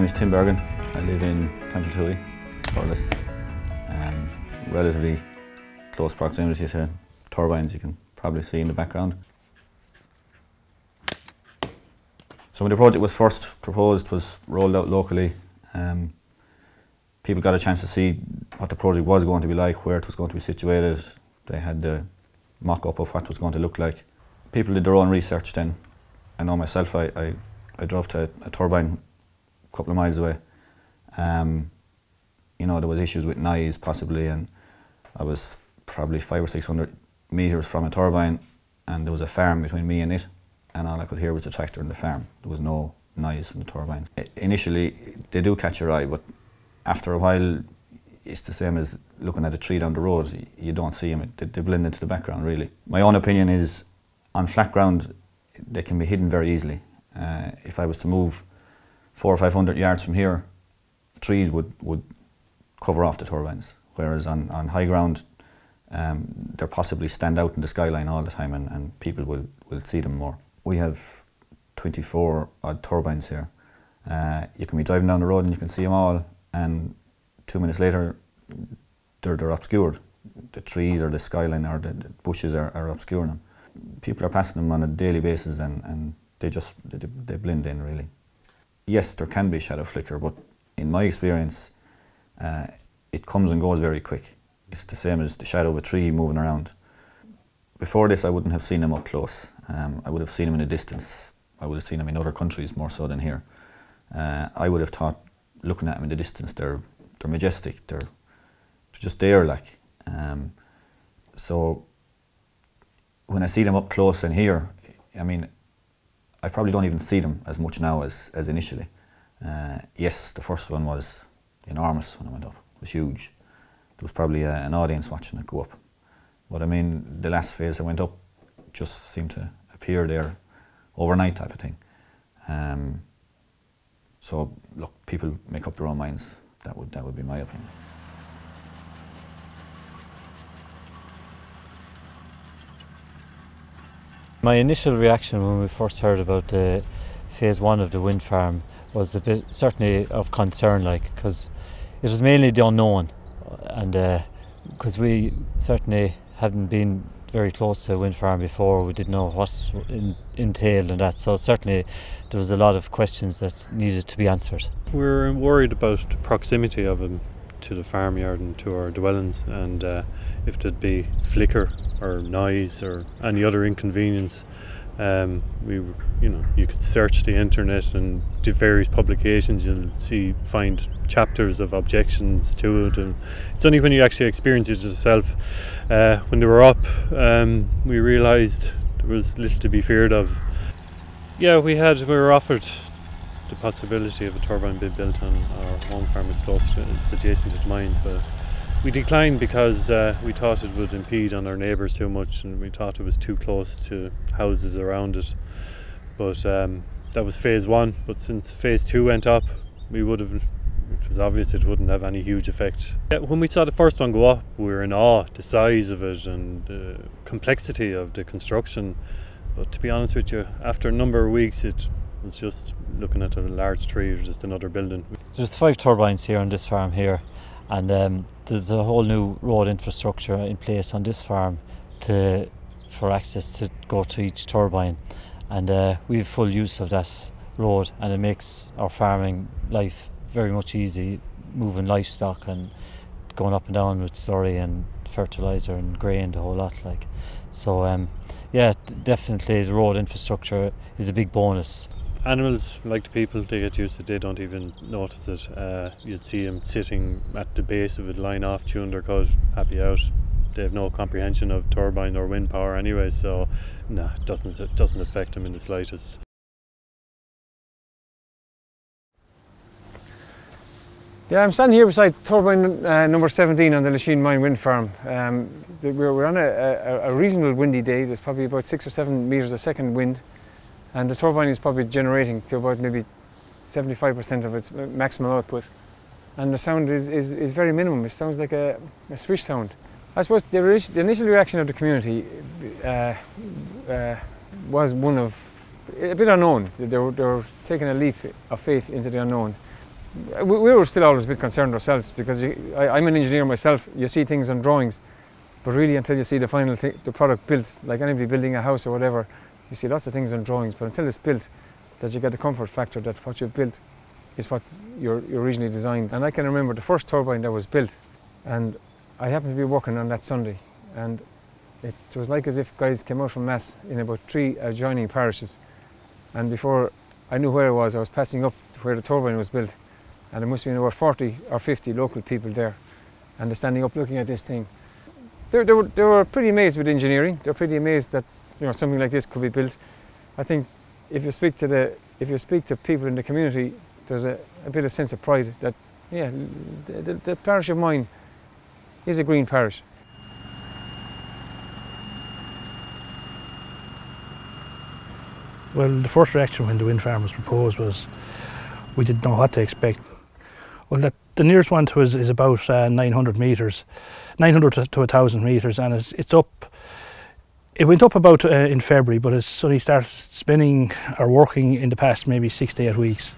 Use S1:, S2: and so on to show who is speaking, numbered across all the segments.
S1: is Tim Bergen. I live in Templetooey, Thurles. Relatively close proximity to turbines, you can probably see in the background. So when the project was first proposed, was rolled out locally, people got a chance to see what the project was going to be like, where it was going to be situated. They had the mock-up of what it was going to look like. People did their own research then. I know myself, I drove to a turbine a couple of miles away. You know, there was issues with noise possibly, and I was probably 500 or 600 metres from a turbine, and there was a farm between me and it, and all I could hear was the tractor in the farm. There was no noise from the turbine. Initially, they do catch your eye, but after a while, it's the same as looking at a tree down the road. You don't see them, they blend into the background really. My own opinion is, on flat ground, they can be hidden very easily. If I was to move 400 or 500 yards from here, trees would cover off the turbines. Whereas on high ground, they'll possibly stand out in the skyline all the time, and people will see them more. We have 24 odd turbines here. You can be driving down the road and you can see them all, and 2 minutes later they're obscured. The trees or the skyline or the bushes are obscuring them. People are passing them on a daily basis, and they blend in really. Yes, there can be shadow flicker, but in my experience, it comes and goes very quick. It's the same as the shadow of a tree moving around. Before this, I wouldn't have seen them up close. I would have seen them in a distance. I would have seen them in other countries more so than here. I would have thought, looking at them in the distance, they're majestic. They're just there, like. So when I see them up close and here, I mean, I probably don't even see them as much now as initially. Yes, the first one was enormous when I went up. It was huge. There was probably an audience watching it go up. But I mean, the last phase I went up just seemed to appear there overnight type of thing. So look, people make up their own minds. That would be my opinion.
S2: My initial reaction when we first heard about the phase one of the wind farm was a bit, certainly of concern, like, because it was mainly the unknown, and because we certainly hadn't been very close to a wind farm before, we didn't know what's entailed and that, so certainly there was a lot of questions that needed to be answered.
S3: We were worried about the proximity of them to the farmyard and to our dwellings, and if there'd be flicker or noise or any other inconvenience. You could search the internet and the various publications, you'll find chapters of objections to it, and it's only when you actually experience it yourself. When they were up, we realised there was little to be feared of. Yeah, we were offered the possibility of a turbine being built on our home farm. It's adjacent to the mines, but we declined because we thought it would impede on our neighbours too much, and we thought it was too close to houses around it. But that was phase one. But since phase two went up, it was obvious it wouldn't have any huge effect. Yeah, when we saw the first one go up, we were in awe, the size of it and the complexity of the construction. But to be honest with you, after a number of weeks, it was just looking at a large tree, or just another building.
S2: There's 5 turbines here on this farm here, and there's a whole new road infrastructure in place on this farm for access to go to each turbine, and we have full use of that road, and it makes our farming life very much easy, moving livestock and going up and down with slurry and fertiliser and grain, the whole lot, like. So yeah, definitely the road infrastructure is a big bonus.
S3: Animals, like the people, they get used to it, they don't even notice it. You'd see them sitting at the base of it, lying off, chewing their cud, happy out. They have no comprehension of turbine or wind power anyway, so no, it doesn't affect them in the slightest.
S4: Yeah, I'm standing here beside turbine number 17 on the Lisheen mine wind farm. We're on a reasonable windy day. There's probably about 6 or 7 metres a second wind, and the turbine is probably generating to about maybe 75% of its maximum output. And the sound is very minimum. It sounds like a swish sound. I suppose the initial reaction of the community was one of a bit unknown. They were taking a leap of faith into the unknown. we were still always a bit concerned ourselves, because I'm an engineer myself. You see things on drawings, but really until you see the final the product built, like anybody building a house or whatever, you see lots of things on drawings, but until it's built, that you get the comfort factor that what you've built is what you originally designed. And I can remember the first turbine that was built, and I happened to be working on that Sunday, and it was like as if guys came out from mass in about 3 adjoining parishes, and before I knew where I was passing up to where the turbine was built, and there must have been about 40 or 50 local people there, and they're standing up looking at this thing. They were pretty amazed with engineering. They're pretty amazed that something like this could be built. I think if you speak to people in the community, there's a bit of sense of pride that the parish of mine is a green parish.
S5: Well, the first reaction when the wind farm was proposed was we didn't know what to expect. Well, the nearest one to us is about 900 metres, 900 to 1,000 metres, and it's up. It went up about in February, but it's only started spinning or working in the past maybe 6 to 8 weeks.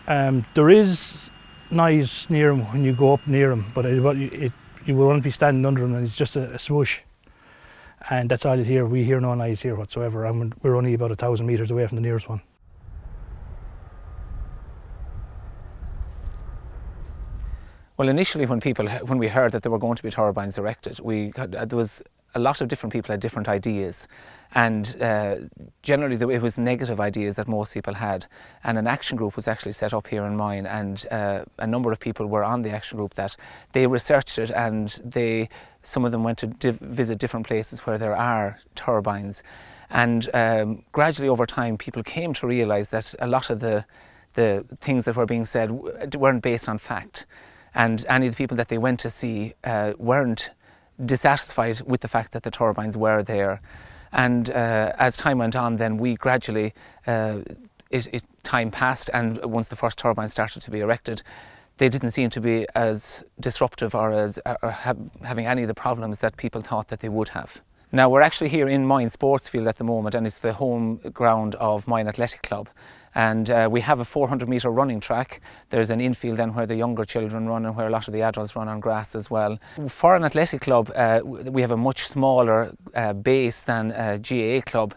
S5: There is noise near him when you go up near him, but you will only be standing under him, and it's just a swoosh. And that's all you hear. We hear no noise here whatsoever, and we're only about 1,000 metres away from the nearest one.
S6: Well, initially when we heard that there were going to be turbines erected, there was a lot of different people had different ideas, and generally it was negative ideas that most people had. And an action group was actually set up here in Moyne, and a number of people were on the action group that they researched it, and some of them went to visit different places where there are turbines. And gradually over time people came to realise that a lot of the things that were being said weren't based on fact. And any of the people that they went to see weren't dissatisfied with the fact that the turbines were there. And as time went on, then we gradually, time passed, and once the first turbines started to be erected, they didn't seem to be as disruptive or having any of the problems that people thought that they would have. Now we're actually here in Moyne Sports Field at the moment, and it's the home ground of Moyne Athletic Club. And we have a 400-metre running track. There's an infield then where the younger children run and where a lot of the adults run on grass as well. For an athletic club, we have a much smaller base than a GAA club.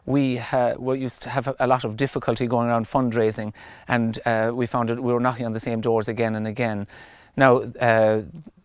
S6: We used to have a lot of difficulty going around fundraising, and we found that we were knocking on the same doors again and again. Now,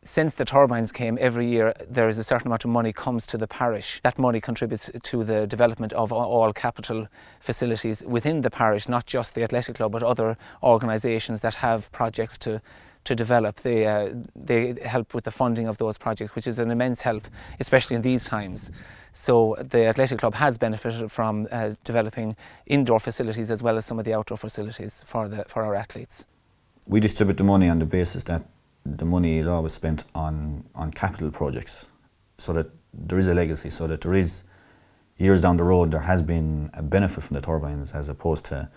S6: since the turbines came, every year there is a certain amount of money comes to the parish. That money contributes to the development of all capital facilities within the parish, not just the athletic club, but other organisations that have projects to develop. They help with the funding of those projects, which is an immense help, especially in these times. So the athletic club has benefited from developing indoor facilities as well as some of the outdoor facilities for our athletes.
S1: We distribute the money on the basis that the money is always spent on capital projects, so that there is a legacy, so that there is, years down the road, there has been a benefit from the turbines, as opposed to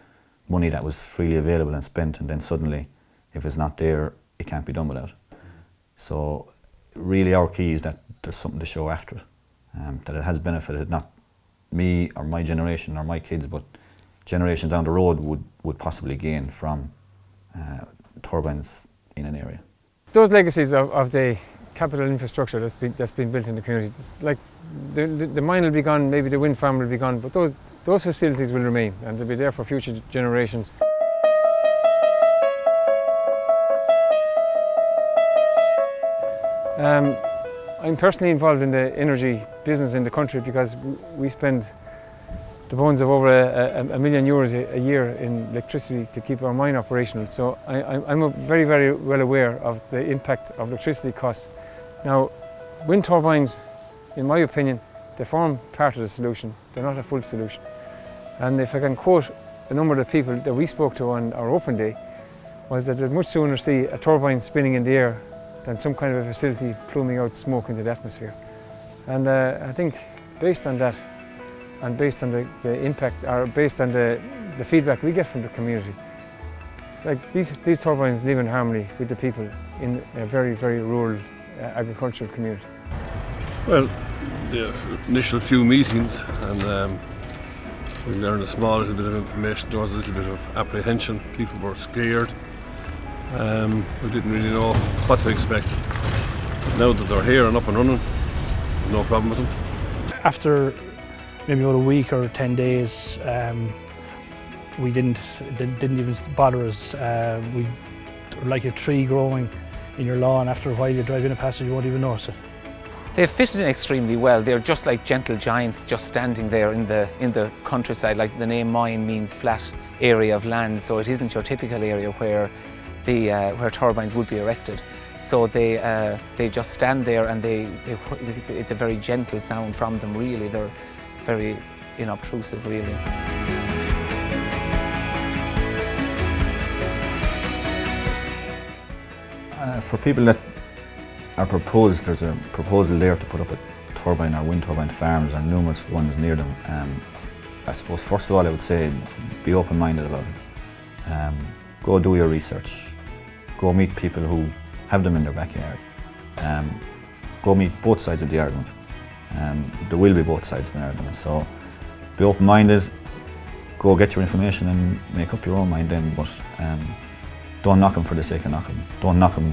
S1: money that was freely available and spent, and then suddenly, if it's not there, it can't be done without. So really our key is that there's something to show after it, that it has benefited not me or my generation or my kids, but generations down the road would possibly gain from turbines in an area.
S4: Those legacies of the capital infrastructure that's been built in the community, like the mine will be gone, maybe the wind farm will be gone, but those facilities will remain, and they'll be there for future generations. I'm personally involved in the energy business in the country because we spend the bones of over €1 million a year in electricity to keep our mine operational. So I'm very, very well aware of the impact of electricity costs. Now, wind turbines, in my opinion, they form part of the solution. They're not a full solution. And if I can quote a number of the people that we spoke to on our open day, was that they'd much sooner see a turbine spinning in the air than some kind of a facility pluming out smoke into the atmosphere. And I think based on that, and based on the impact, or based on the feedback we get from the community, like these turbines live in harmony with the people in a very, very rural agricultural community.
S7: Well, the initial few meetings, and we learned a small little bit of information. There was a little bit of apprehension. People were scared. We didn't really know what to expect. Now that they're here and up and running, no problem with them.
S5: After maybe about a week or 10 days, we didn't even bother us. We like a tree growing in your lawn. After a while, you drive in a passage, you won't even notice it.
S6: They've fitted in extremely well. They're just like gentle giants, just standing there in the countryside. Like the name Moyne means flat area of land, so it isn't your typical area where where turbines would be erected. So they just stand there, and it's a very gentle sound from them. Really, they're very inobtrusive, really.
S1: For people that are proposed, there's a proposal there to put up a turbine or wind turbine farms. There are numerous ones near them. I suppose first of all I would say be open-minded about it. Go do your research. Go meet people who have them in their backyard. Go meet both sides of the argument. There will be both sides of an argument, so be open-minded. Go get your information and make up your own mind then, but don't knock them for the sake of knocking them. Don't knock them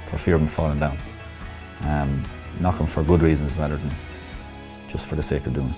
S1: for fear of them falling down. Knock them for good reasons rather than just for the sake of doing it.